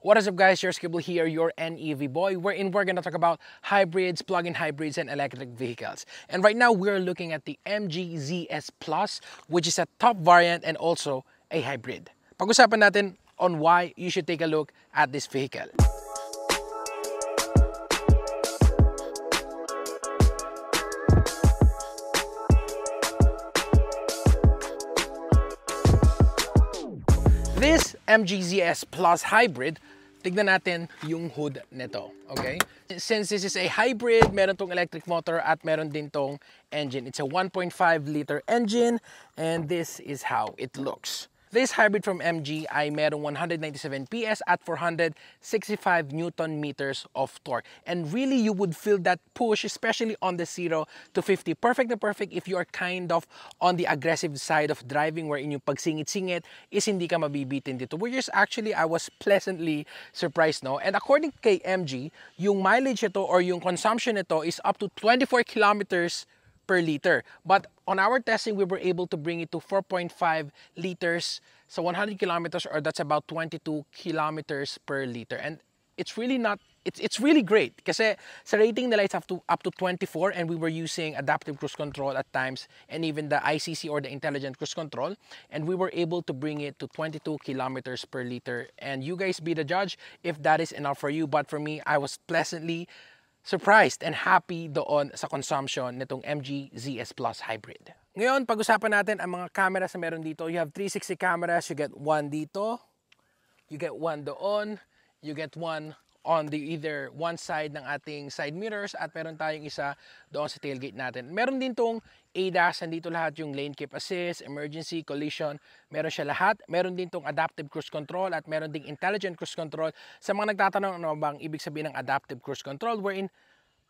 What is up guys, your Skibble here, your NEV boy, wherein we're gonna talk about hybrids, plug-in hybrids, and electric vehicles. And right now, we're looking at the MG ZS Plus, which is a top variant and also a hybrid. Pag-usapan natin on why you should take a look at this vehicle. This MG ZS Plus hybrid, tignan natin yung hood nito, okay? Since this is a hybrid, meron tong electric motor at meron din tong engine. It's a 1.5 liter engine and this is how it looks. This hybrid from MG ay merong 197 PS at 465 Newton meters of torque. And really, you would feel that push, especially on the 0 to 50. Perfect na perfect if you are kind of on the aggressive side of driving, wherein yung pagsingit-singit is hindi ka mabibitin dito. Which is actually, I was pleasantly surprised, no? And according kay MG, yung mileage ito or yung consumption nito is up to 24 kilometers per liter. But on our testing, we were able to bring it to 4.5 liters. So 100 kilometers, or that's about 22 kilometers per liter. And it's really not, it's really great. Kasi sa rating nila, it's up to 24, and we were using adaptive cruise control at times, and even the ICC or the intelligent cruise control. And we were able to bring it to 22 kilometers per liter. And you guys be the judge if that is enough for you. But for me, I was pleasantly surprised and happy doon sa consumption nitong MG ZS Plus hybrid. Ngayon, pag-usapan natin ang mga cameras na meron dito. You have 360 cameras, you get one dito, you get one doon, you get one on the either one side ng ating side mirrors, at meron tayong isa doon sa tailgate natin. Meron din tong ADAS, nandito lahat yung lane keep assist, emergency, collision, meron siya lahat. Meron din tong adaptive cruise control at meron ding intelligent cruise control. Sa mga nagtatanong ano bang ibig sabihin ng adaptive cruise control, wherein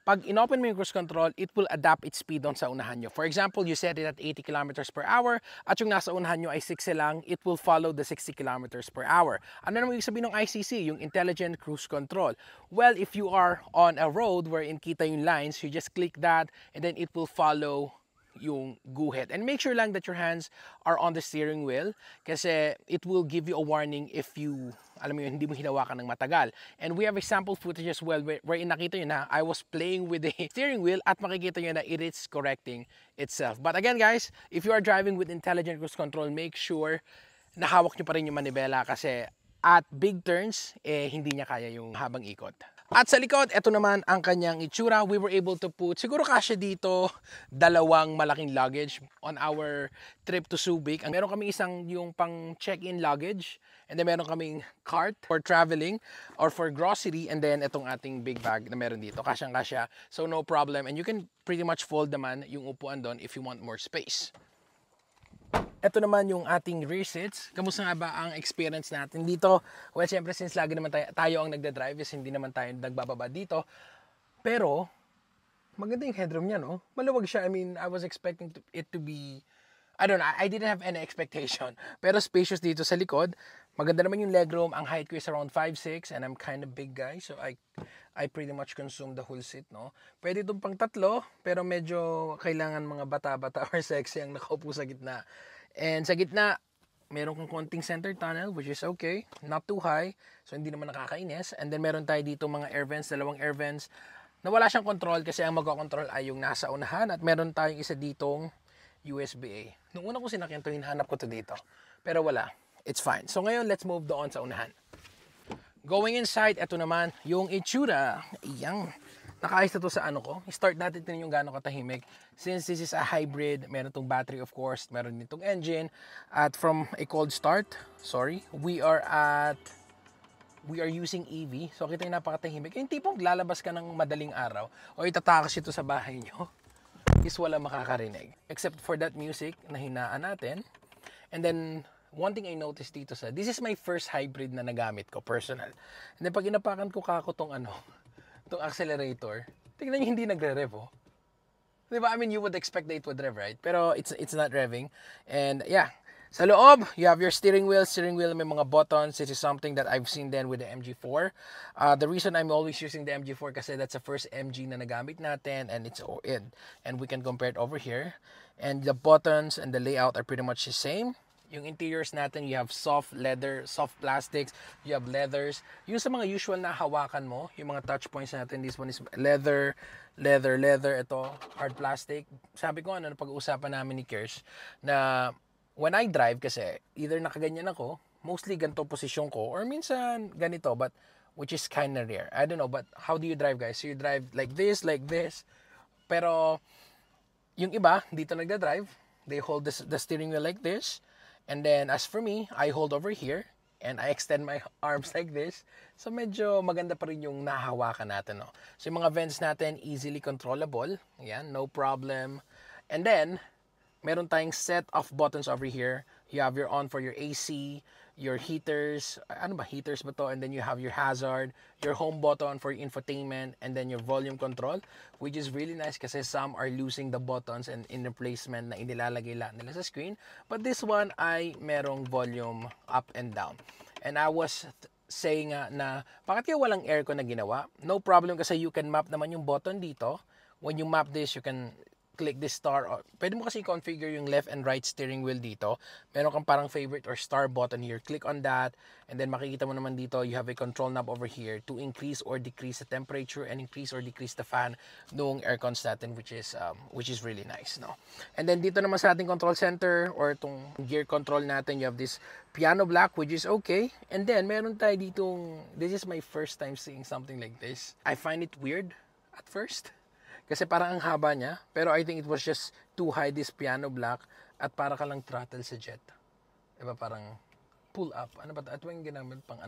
pag in-open mo yung cruise control, it will adapt its speed doon sa unahan nyo. For example, you set it at 80 kilometers per hour at yung nasa unahan nyo ay 60 lang, it will follow the 60 kilometers per hour. Ano naman yung sabihin ng ICC, yung Intelligent Cruise Control? Well, if you are on a road wherein kita yung lines, you just click that and then it will follow yung guhit. And make sure lang that your hands are on the steering wheel kasi it will give you a warning if you, alam mo yun, hindi mo hinawakan ng matagal. And we have a sample footage as well wherein nakita nyo na I was playing with the steering wheel at makikita nyo na it is correcting itself. But again guys, if you are driving with intelligent cruise control, make sure na hawak nyo pa rin yung manibela kasi at big turns, hindi niya kaya yung habang ikot. At sa likod, ito naman ang kanyang itsura. We were able to put, siguro kasya dito, dalawang malaking luggage on our trip to Subic. Meron kami isang yung pang check-in luggage, and then meron kaming cart for traveling or for grocery, and then itong ating big bag na meron dito. Kasyang-kasya, so no problem. And you can pretty much fold naman yung upuan doon if you want more space. Ito naman yung ating rear seats. Kamusta nga ba ang experience natin dito? Well, syempre since lagi naman tayo ang nagda-drive, is hindi naman tayo nagbababa dito. Pero, maganda yung headroom niya, no? Maluwag siya. I mean, I was expecting it to be, I don't know, I didn't have any expectation. Pero spacious dito sa likod. Maganda naman yung legroom. Ang height ko is around 5'6", and I'm kind of big guy. So, I pretty much consume the whole seat, no? Pwede itong pang tatlo, pero medyo kailangan mga bata-bata or sexy ang nakaupo sa gitna. And sa gitna, meron kang konting center tunnel, which is okay. Not too high, so hindi naman nakakainis. And then meron tayo dito mga air vents, dalawang air vents, na wala siyang control kasi ang magko-control ay yung nasa unahan. At meron tayong isa ditong USB-A. Nung una ko sinakyan ito, hinahanap ko ito dito. Pero wala. It's fine. So ngayon, let's move doon sa unahan. Going inside, ito naman yung itsura. Iyang. Nakaayos na to sa ano ko. Start natin yung gaano katahimik. Since this is a hybrid, meron tong battery of course, meron din tong engine. At from a cold start, we are using EV. So kita yung napakatahimik. Yung tipong lalabas ka ng madaling araw o itatakas ito sa bahay nyo, is wala makakarinig. Except for that music na hinaan natin. And then, one thing I noticed dito this is my first hybrid na nagamit ko, personal. And then pag inapakan ko kako tong itong accelerator, tignan nyo hindi nagre-rev, oh. Diba? I mean, you would expect that it would rev, right? Pero it's not revving. And yeah, sa loob, you have your steering wheel. Steering wheel may mga buttons. This is something that I've seen then with the MG4. The reason I'm always using the MG4 kasi that's the first MG na nagamit natin, and it's in. And we can compare it over here. And the buttons and the layout are pretty much the same. Yung interiors natin, you have soft leather, soft plastics, you have leathers. Yung sa mga usual na hawakan mo, yung mga touch points natin, this one is leather, leather, ito, hard plastic. Sabi ko, pag-uusapan namin ni Kirsch, na when I drive kasi, either nakaganyan ako, mostly ganito posisyon ko, or minsan ganito, but which is kind of rare. I don't know, but how do you drive, guys? So you drive like this, pero yung iba, dito nagda-drive, they hold the steering wheel like this, and then as for me, I hold over here, and I extend my arms like this. So medyo maganda pa rin yung nahahawakan natin, no? So yung mga vents natin, easily controllable. Yan, no problem. And then, meron tayong set of buttons over here. You have your on for your AC, your heaters, ano ba, heaters ba to? And then you have your hazard, your home button for your infotainment, and then your volume control, which is really nice kasi some are losing the buttons and in replacement na inilalagay lang nila sa screen. But this one ay merong volume up and down. And I was saying na bakit kaya walang aircon na ginawa? No problem kasi you can map naman yung button dito. When you map this, you can click this star. Pwede mo kasi configure yung left and right steering wheel dito. Meron kang parang favorite or star button here. Click on that. And then makikita mo naman dito, you have a control knob over here to increase or decrease the temperature and increase or decrease the fan nung aircons natin, which is really nice, no? And then dito naman sa ating control center or itong gear control natin, you have this piano black, which is okay. And then meron tayo ditong, this is my first time seeing something like this. I find it weird at first. Kasi parang ang haba niya. Pero I think it was just to hide this piano black at para ka lang throttle sa jet. Diba parang pull up. Ano ba? At yung ginamit pang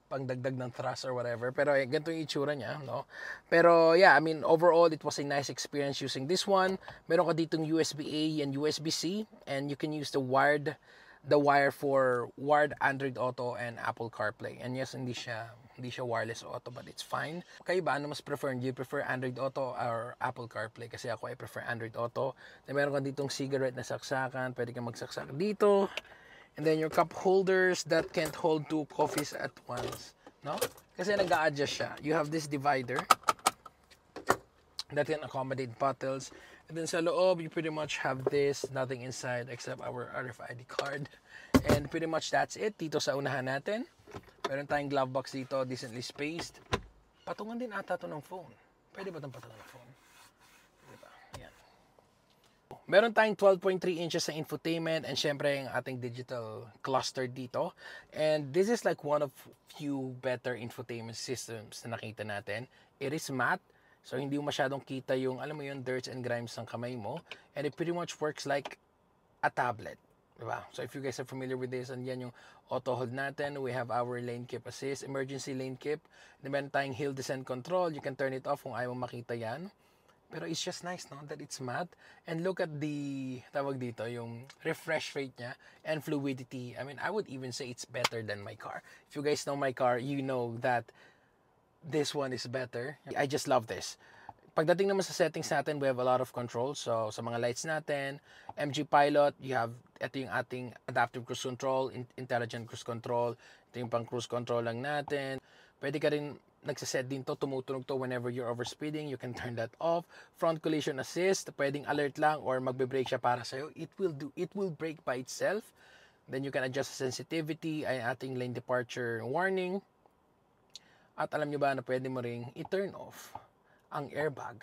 pang dagdag ng thrust or whatever. Pero ganito yung itsura niya, no? Pero yeah, I mean, overall, it was a nice experience using this one. Meron ka ditong USB-A and USB-C. And you can use the wire for wired Android Auto and Apple CarPlay. And yes, hindi siya wireless auto, but it's fine. Kayo ba, ano mas prefer? Do you prefer Android Auto or Apple CarPlay? Kasi ako, I prefer Android Auto. Then meron ka ditong cigarette na saksakan. Pwede kang magsaksak dito. And then your cup holders that can't hold 2 coffees at once. No? Kasi nag-a-adjust siya. You have this divider that can accommodate bottles. And then sa loob, you pretty much have this. Nothing inside except our RFID card. And pretty much that's it. Dito sa unahan natin. Meron tayong glove box dito, decently spaced. Patungan din ata to ng phone. Pwede ba itong patungan ng phone? Diba? Yan. Meron tayong 12.3 inches sa infotainment and syempre yung ating digital cluster dito. And this is like one of few better infotainment systems na nakita natin. It is matte, so hindi mo masyadong kita yung, alam mo yun, dirt and grimes ng kamay mo. And it pretty much works like a tablet. Diba? So if you guys are familiar with this, and yan yung auto hold natin, we have our lane keep assist, emergency lane keep, then meron tayong hill descent control, you can turn it off kung ayaw mo makita yan. Pero it's just nice, no, that it's matte. And look at the, tawag dito, yung refresh rate niya and fluidity. I mean, I would even say it's better than my car. If you guys know my car, you know that this one is better. I just love this. Pagdating naman sa settings natin, we have a lot of controls. So, sa mga lights natin, MG Pilot, you have, ito yung ating adaptive cruise control, intelligent cruise control. Ito yung pang cruise control lang natin. Pwede ka rin nagsaset din to, tumutunog to whenever you're overspeeding. You can turn that off. Front collision assist, pwedeng alert lang or magbe-brake siya para sa'yo. It will brake by itself. Then you can adjust the sensitivity, ay ating lane departure warning. At alam nyo ba na pwede mo ring i-turn off ang airbag.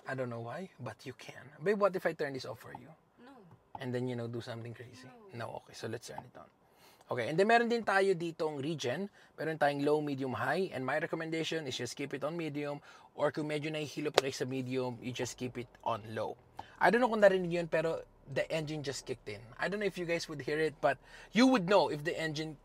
I don't know why, but you can. Babe, what if I turn this off for you? No. And then, do something crazy? No. Okay, so let's turn it on. Okay, and then meron din tayo ditong regen. Meron tayong low, medium, high. And my recommendation is just keep it on medium. Or kung medyo nahihilo pa kayo sa medium, you just keep it on low. I don't know kung narinig yun, pero the engine just kicked in. I don't know if you guys would hear it, but you would know if the engine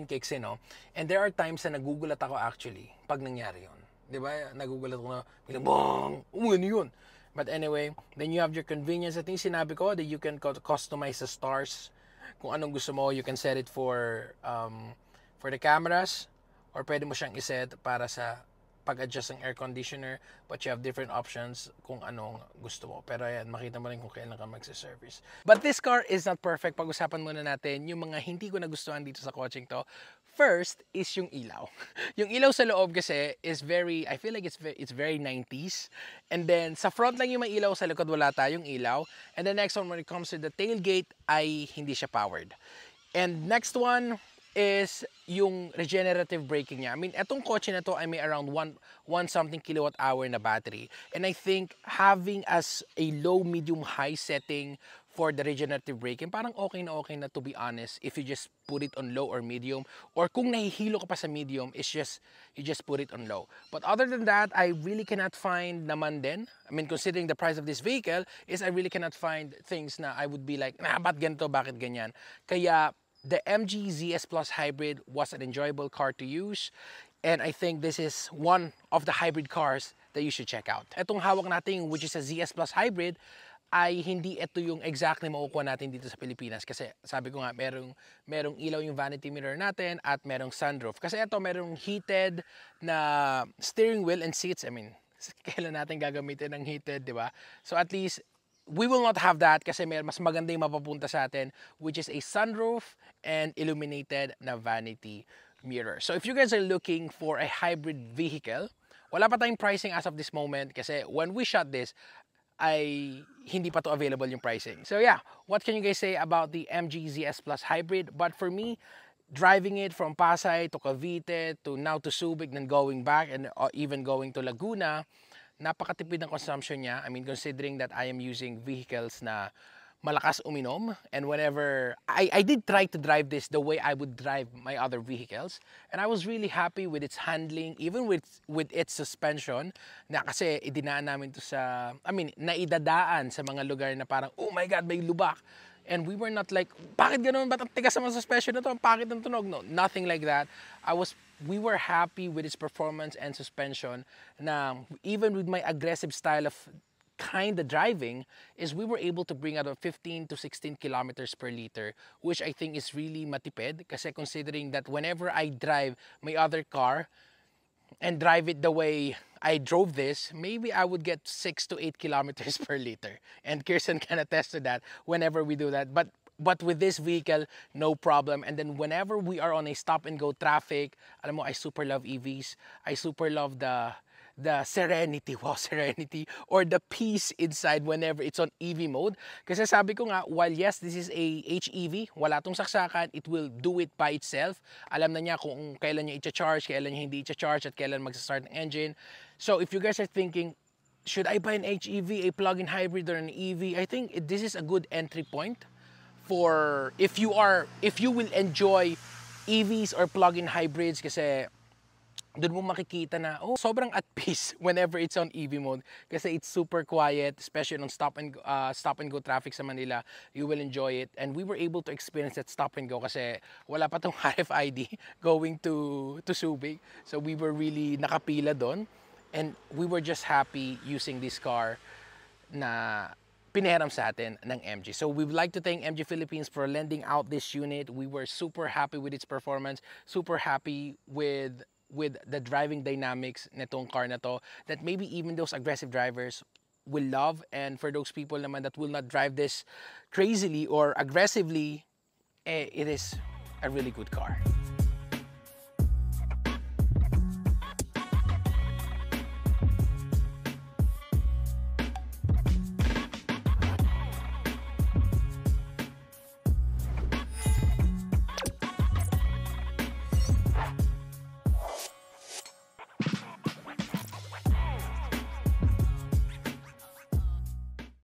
kicks in, no? And there are times na nagugulat ako actually pag nangyari yun. Di ba? Nagugulat ko na, bang! Ano yun? But anyway, then you have your convenience. I think sinabi ko that you can customize the stars. Kung anong gusto mo, you can set it for the cameras. Or pwede mo siyang iset para sa pag-adjust ng air conditioner, but you have different options kung anong gusto mo. Pero ayan, makita mo rin kung kailan ka magsa-service. But this car is not perfect. Pag-usapan muna natin yung mga hindi ko nagustuhan dito sa kotseng to. First is yung ilaw. Yung ilaw sa loob kasi is very, I feel like it's very 90s. And then sa front lang yung may ilaw, sa likod wala tayong ilaw. And the next one, when it comes to the tailgate, ay hindi siya powered. And next one is yung regenerative braking niya. I mean, etong kotse na to ay may around 1 something kilowatt hour na battery. And I think having as a low, medium, high setting for the regenerative braking, parang okay na to be honest if you just put it on low or medium. Or kung nahihilo ka pa sa medium, you just put it on low. But other than that, I really cannot find naman din. I mean, considering the price of this vehicle, I really cannot find things na I would be like, ba't ganito, bakit ganyan? Kaya, the MG ZS Plus Hybrid was an enjoyable car to use, and I think this is one of the hybrid cars that you should check out. Itong hawak natin, which is a ZS Plus Hybrid, ay hindi ito yung exactly makukuha natin dito sa Pilipinas kasi sabi ko nga merong ilaw yung vanity mirror natin at merong sunroof. Kasi ito merong heated na steering wheel and seats. I mean, kailan natin gagamitin ng heated, di ba? So at least we will not have that kasi mas maganda yung mapapunta sa atin, which is a sunroof and illuminated na vanity mirror. So if you guys are looking for a hybrid vehicle, wala pa tayong pricing as of this moment kasi when we shot this, ay hindi pa to available yung pricing. So yeah, what can you guys say about the MG ZS Plus Hybrid? But for me, driving it from Pasay to Cavite to now to Subic, then going back and even going to Laguna, napakatipid ng consumption niya. I mean, considering that I am using vehicles na malakas uminom, and whenever I did try to drive this the way I would drive my other vehicles, and I was really happy with its handling, even with its suspension, na kasi idinaan namin to sa, I mean, naidadaan sa mga lugar na parang, oh my God, may lubak. And we were not like, bakit ganun? Ba't ang tigas sa mga suspension na to? Ang pakit ng tunog? No, nothing like that. We were happy with its performance and suspension na even with my aggressive style of kind of driving, we were able to bring out 15 to 16 kilometers per liter, which I think is really matipid kasi considering that whenever I drive my other car and drive it the way I drove this, maybe I would get 6 to 8 kilometers per liter. And Kirsten can attest to that whenever we do that. But with this vehicle, no problem. And then whenever we are on a stop-and-go traffic, alam mo, I super love EVs. I super love the serenity, wow, serenity, or the peace inside whenever it's on EV mode. Kasi sabi ko nga, while yes, this is a HEV, wala tong saksakan, it will do it by itself. Alam na niya kung kailan niya i-charge, kailan niya hindi i-charge, at kailan mag-start ng engine. So if you guys are thinking, should I buy an HEV, a plug-in hybrid, or an EV? I think this is a good entry point for if you will enjoy EVs or plug-in hybrids kasi doon mo makikita na, oh, sobrang at peace whenever it's on EV mode. Kasi it's super quiet, especially on stop and go traffic sa Manila. You will enjoy it. And we were able to experience that stop and go kasi wala pa tong RFID going to Subic. So we were really nakapila doon. And we were just happy using this car na pinahiram sa atin ng MG. So we would like to thank MG Philippines for lending out this unit. We were super happy with its performance, super happy with the driving dynamics nitong car na to, that maybe even those aggressive drivers will love, and for those people naman that will not drive this crazily or aggressively, it is a really good car.